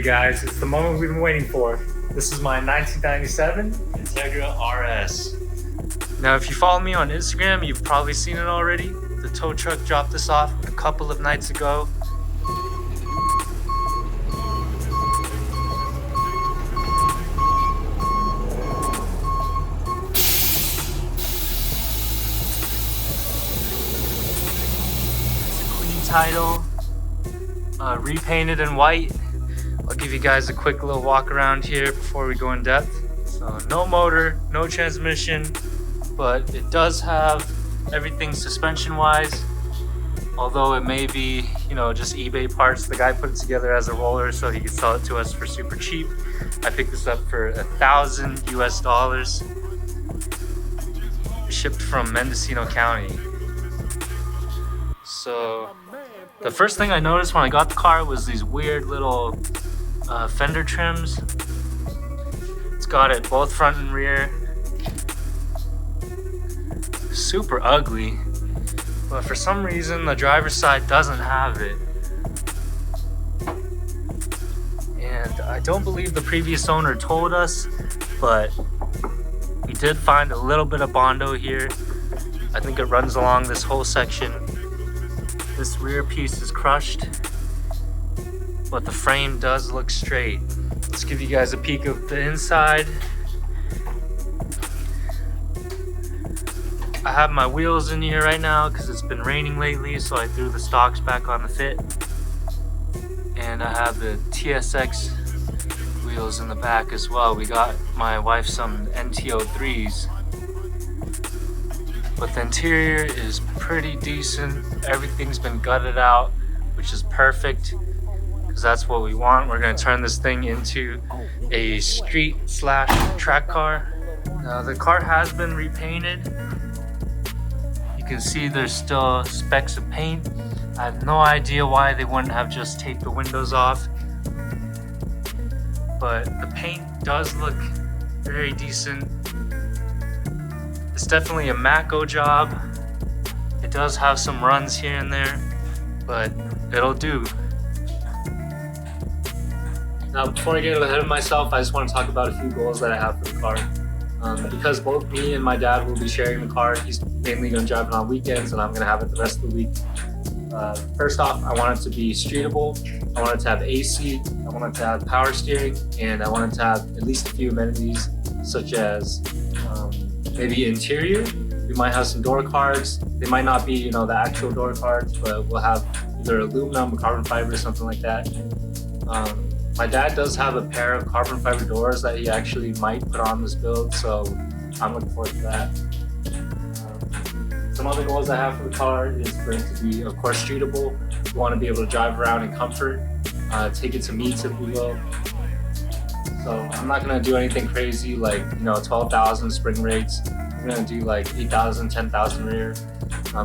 guys, it's the moment we've been waiting for. This is my 1997 Integra RS. Now, if you follow me on Instagram, you've probably seen it already. The tow truck dropped this off a couple of nights ago. It's a clean title, repainted in white. I'll give you guys a quick little walk around here before we go in depth. So no motor, no transmission, but it does have everything suspension wise, although it may be, you know, just eBay parts. The guy put it together as a roller so he could sell it to us for super cheap. I picked this up for $1,000 US, shipped from Mendocino County. So the first thing I noticed when I got the car was these weird little fender trims. It's got it both front and rear. Super ugly, but for some reason the driver's side doesn't have it. And I don't believe the previous owner told us, but we did find a little bit of Bondo here. I think it runs along this whole section. This rear piece is crushed, but the frame does look straight. Let's give you guys a peek of the inside. I have my wheels in here right now because it's been raining lately, so I threw the stocks back on the fit. And I have the TSX wheels in the back as well. We got my wife some NTO3s. But the interior is pretty decent. Everything's been gutted out, which is perfect because that's what we want. We're gonna turn this thing into a street/track car. Now the car has been repainted. You can see there's still specks of paint. I have no idea why they wouldn't have just taped the windows off. But the paint does look very decent. It's definitely a Mako job. It does have some runs here and there, but it'll do. Now, before I get ahead of myself, I just want to talk about a few goals that I have for the car. Because both me and my dad will be sharing the car, he's mainly going to drive it on weekends and I'm going to have it the rest of the week. First off, I want it to be streetable. I want it to have AC, I want it to have power steering, and I want it to have at least a few amenities such as maybe interior. We might have some door cards. They might not be, you know, the actual door cards, but we'll have either aluminum or carbon fiber or something like that. My dad does have a pair of carbon fiber doors that he actually might put on this build, so I'm looking forward to that. Some other goals I have for the car is for it to be, of course, streetable. We want to be able to drive around in comfort, take it to meets if we will. So I'm not going to do anything crazy like, you know, 12,000 spring rates. I'm going to do like 8,000, 10,000 rear.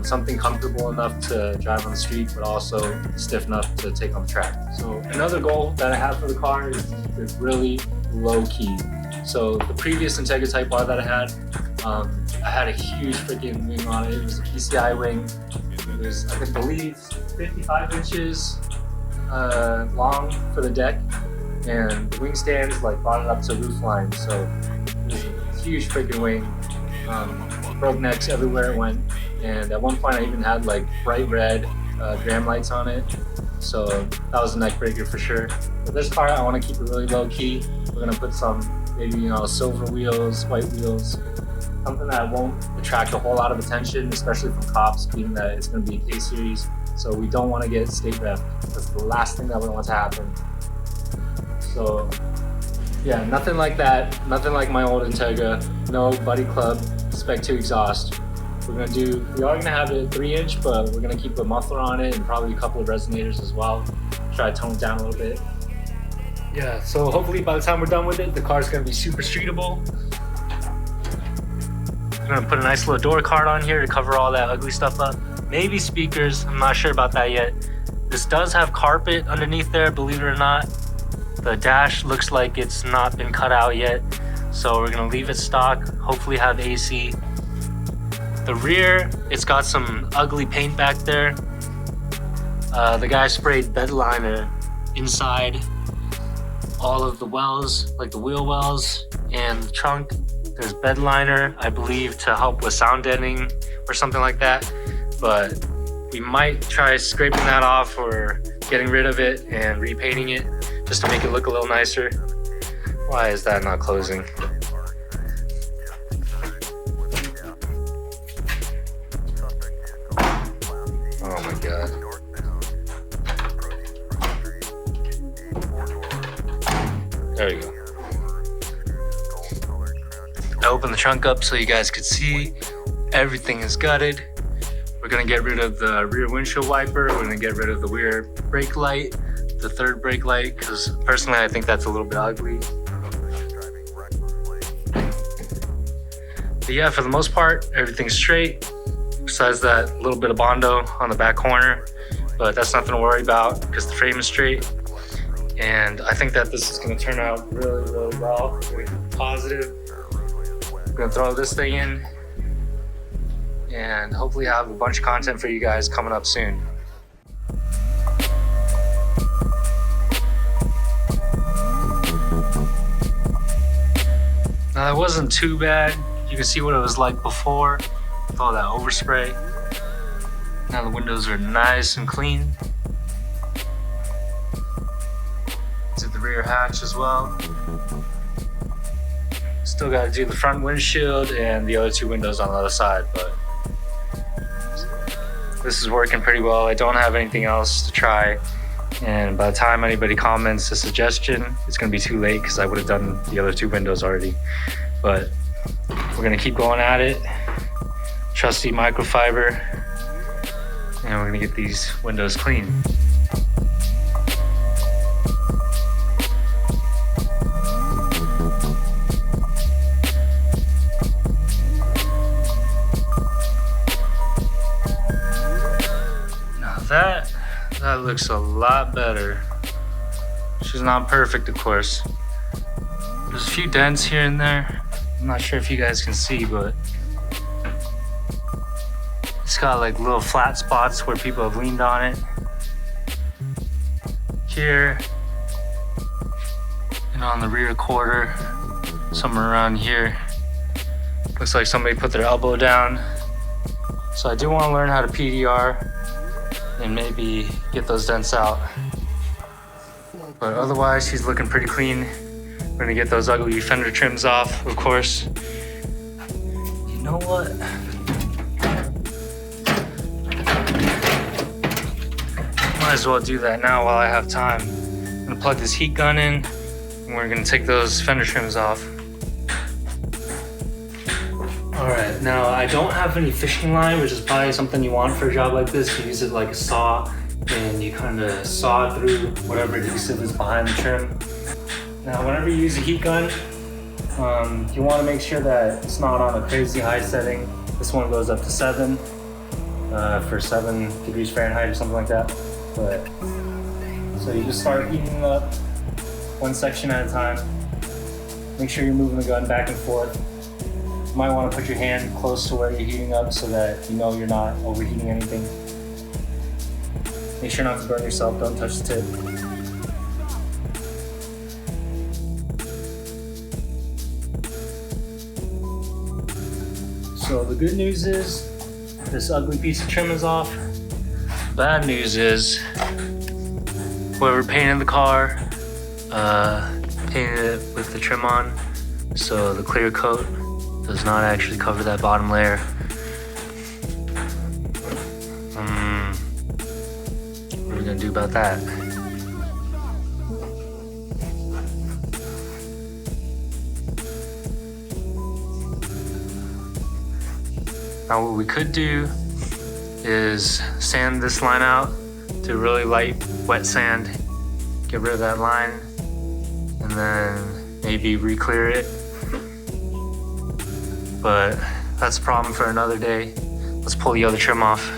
Something comfortable enough to drive on the street, but also stiff enough to take on the track. So another goal that I have for the car is really low key. So the previous Integra Type R that I had a huge freaking wing on it. It was a PCI wing. It was, I believe, 55 inches long for the deck, and the wing stands like brought it up to roof line. So it was a huge freaking wing. Broke necks everywhere it went, and at one point I even had like bright red gram lights on it, so that was a neck breaker for sure. But this car, I want to keep it really low key. We're gonna put some maybe, you know, silver wheels, white wheels, something that won't attract a whole lot of attention, especially from cops, being that it's going to be a K-series. So we don't want to get state rep. That's the last thing that we want to happen. So yeah, nothing like that. Nothing like my old Integra. No Buddy Club Spec 2 exhaust. We are going to have it 3-inch, but we're going to keep a muffler on it and probably a couple of resonators as well. Try to tone it down a little bit. Yeah, so hopefully by the time we're done with it, the car's going to be super streetable. I'm going to put a nice little door card on here to cover all that ugly stuff up. Maybe speakers, I'm not sure about that yet. This does have carpet underneath there, believe it or not. The dash looks like it's not been cut out yet, so we're going to leave it stock, hopefully have AC. The rear, it's got some ugly paint back there. The guy sprayed bed liner inside all of the wells, like the wheel wells and the trunk. There's bed liner, I believe, to help with sound deadening or something like that. But we might try scraping that off or getting rid of it and repainting it just to make it look a little nicer. Why is that not closing? Oh my God. There you go. I opened the trunk up so you guys could see everything is gutted. We're gonna get rid of the rear windshield wiper. We're gonna get rid of the rear brake light, the third brake light, because personally I think that's a little bit ugly. But yeah, for the most part, everything's straight. Besides that little bit of Bondo on the back corner, but that's nothing to worry about because the frame is straight. And I think that this is gonna turn out really, really well. We're positive. I'm gonna throw this thing in and hopefully have a bunch of content for you guys coming up soon. Now that wasn't too bad. You can see what it was like before with all that overspray. Now the windows are nice and clean. Did the rear hatch as well. Still got to do the front windshield and the other two windows on the other side, but this is working pretty well. I don't have anything else to try, and by the time anybody comments a suggestion, it's going to be too late because I would have done the other two windows already. But we're going to keep going at it. Trusty microfiber, and we're going to get these windows clean. That looks a lot better. She's not perfect, of course. There's a few dents here and there. I'm not sure if you guys can see, but it's got like little flat spots where people have leaned on it. Here, and on the rear quarter, somewhere around here. Looks like somebody put their elbow down. So I do want to learn how to PDR and maybe get those dents out. But otherwise, she's looking pretty clean. We're gonna get those ugly fender trims off, of course. You know what? Might as well do that now while I have time. I'm gonna plug this heat gun in, and we're gonna take those fender trims off. All right, now I don't have any fishing line, which is probably something you want for a job like this. You use it like a saw, and you kind of saw through whatever adhesive is behind the trim. Now, whenever you use a heat gun, you want to make sure that it's not on a crazy high setting. This one goes up to 7 for 7 degrees Fahrenheit or something like that. But so you just start heating it up one section at a time. Make sure you're moving the gun back and forth. You might want to put your hand close to where you're heating up so that you know you're not overheating anything. Make sure not to burn yourself, don't touch the tip. So the good news is this ugly piece of trim is off. Bad news is whoever painted the car painted it with the trim on, so the clear coat does not actually cover that bottom layer. What are we gonna do about that? Now what we could do is sand this line out to really light wet sand, get rid of that line, and then maybe re-clear it. But that's a problem for another day. Let's pull the other trim off.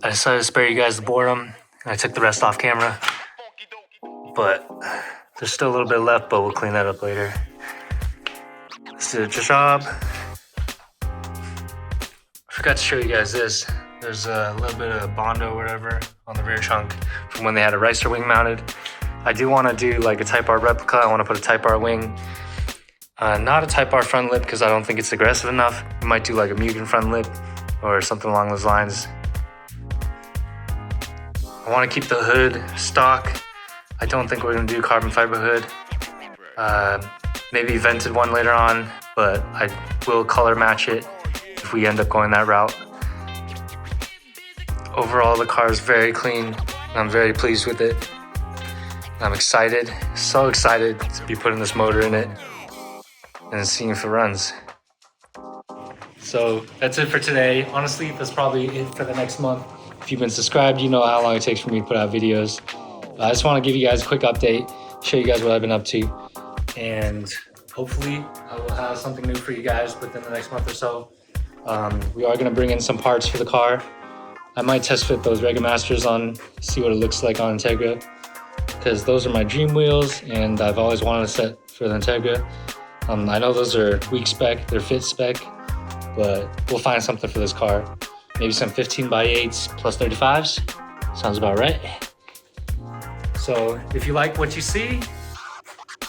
I decided to spare you guys the boredom. I took the rest off camera, but there's still a little bit left, but we'll clean that up later. Let's do the job. I forgot to show you guys this. There's a little bit of Bondo or whatever on the rear trunk from when they had a Oyster wing mounted. I do want to do like a Type R replica. I want to put a Type R wing. Not a Type R front lip because I don't think it's aggressive enough. We might do like a Mugen front lip or something along those lines. I want to keep the hood stock. I don't think we're going to do carbon fiber hood. Maybe vented one later on, but I will color match it if we end up going that route. Overall, the car is very clean, and I'm very pleased with it. I'm excited, so excited to be putting this motor in it and seeing if it runs. So that's it for today. Honestly, that's probably it for the next month. If you've been subscribed, you know how long it takes for me to put out videos. I just want to give you guys a quick update, show you guys what I've been up to, and hopefully I will have something new for you guys within the next month or so. We are going to bring in some parts for the car. I might test fit those Rega Masters on, see what it looks like on Integra, because those are my dream wheels and I've always wanted a set for the Integra. I know those are weak spec, they're fit spec, but we'll find something for this car. Maybe some 15x8s plus 35s. Sounds about right. So if you like what you see,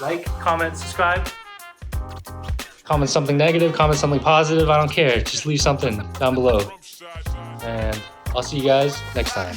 like, comment, subscribe. Comment something negative, comment something positive, I don't care. Just leave something down below. And I'll see you guys next time.